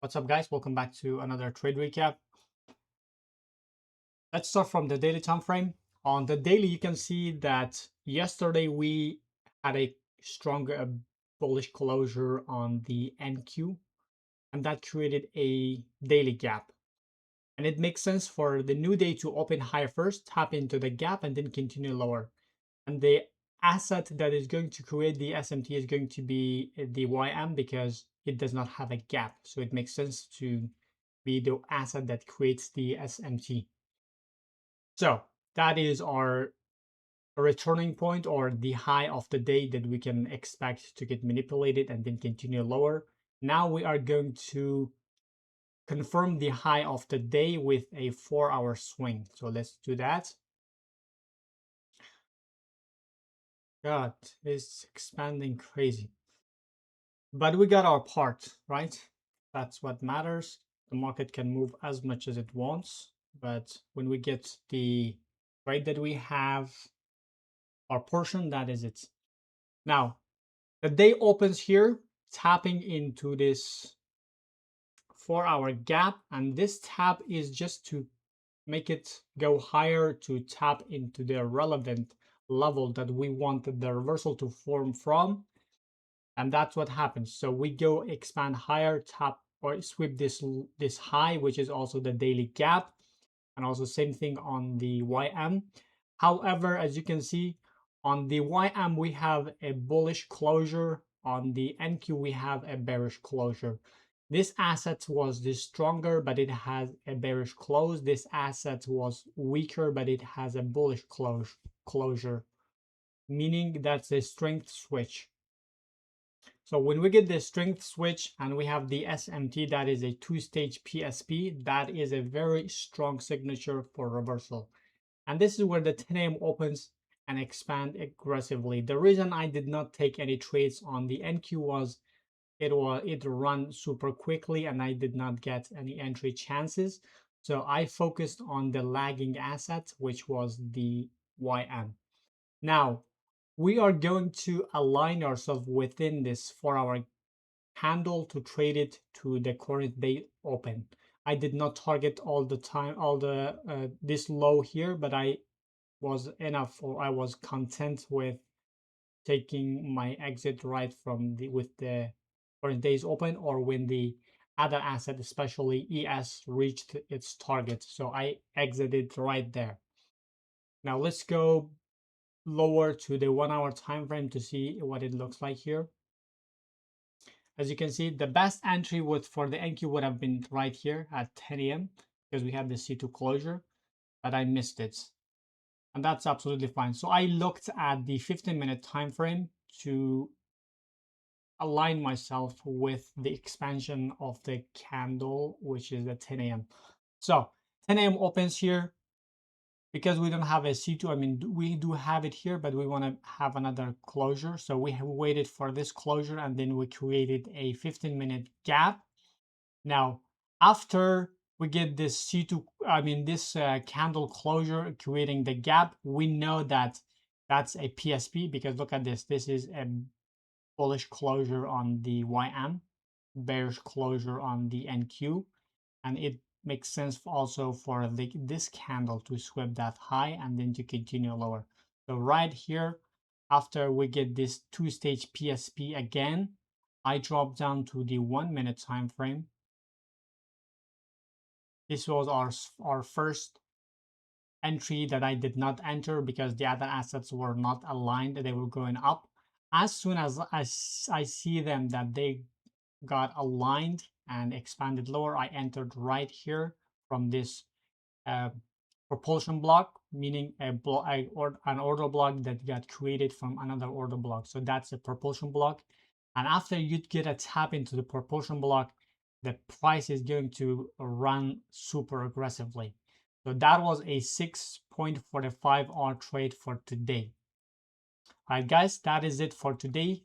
What's up, guys? Welcome back to another trade recap. Let's start from the daily time frame. On the daily, you can see that yesterday we had a strong bullish closure on the NQ, and that created a daily gap. And it makes sense for the new day to open higher first, tap into the gap, and then continue lower. And the asset that is going to create the SMT is going to be the YM because it does not have a gap. So it makes sense to be the asset that creates the SMT. So that is our returning point or the high of the day that we can expect to get manipulated and then continue lower. Now we are going to confirm the high of the day with a 4-hour swing. So let's do that. God, it's expanding crazy. But we got our part, right? That's what matters. The market can move as much as it wants, but when we get the trade that we have, our portion, that is it. Now, the day opens here, tapping into this 4-hour gap, and this tap is just to make it go higher to tap into the relevant level that we want the reversal to form from. And that's what happens. So we go expand higher, tap or sweep this high, which is also the daily gap, and also same thing on the YM. However, as you can see, on the YM we have a bullish closure. On the NQ we have a bearish closure. This asset was the stronger, but it has a bearish close. This asset was weaker, but it has a bullish closure, meaning that's a strength switch. So when we get the strength switch and we have the SMT, that is a two-stage PSP, that is a very strong signature for reversal. And this is where the 10 a.m. opens and expand aggressively. The reason I did not take any trades on the NQ was it run super quickly and I did not get any entry chances. So I focused on the lagging asset, which was the YM. Now, we are going to align ourselves within this 4-hour candle to trade it to the current day open. I did not target all the time, this low here, but I was enough, or I was content with taking my exit right from with the current days open, or when the other asset, especially ES, reached its target. So I exited right there. Now let's go lower to the 1-hour time frame to see what it looks like here. As you can see, the best entry for the NQ would have been right here at 10 a.m. because we have the C2 closure, but I missed it. And that's absolutely fine. So I looked at the 15-minute time frame to align myself with the expansion of the candle, which is at 10 a.m. So 10 a.m. opens here. Because we don't have a C2, I mean, we do have it here, but we want to have another closure. So we have waited for this closure and then we created a 15-minute gap. Now, after we get this C2, I mean, this candle closure creating the gap, we know that that's a PSP because look at this. This is a bullish closure on the YM, bearish closure on the NQ, and it makes sense also for this candle to sweep that high and then to continue lower. So right here, after we get this two-stage PSP again, I drop down to the 1-minute time frame. This was our first entry that I did not enter because the other assets were not aligned. They were going up. As soon as I see them that they got aligned and expanded lower, I entered right here from this propulsion block, meaning an order block that got created from another order block. So that's a propulsion block. And after you get a tap into the propulsion block, the price is going to run super aggressively. So that was a 6.45 hour trade for today. All right, guys, that is it for today.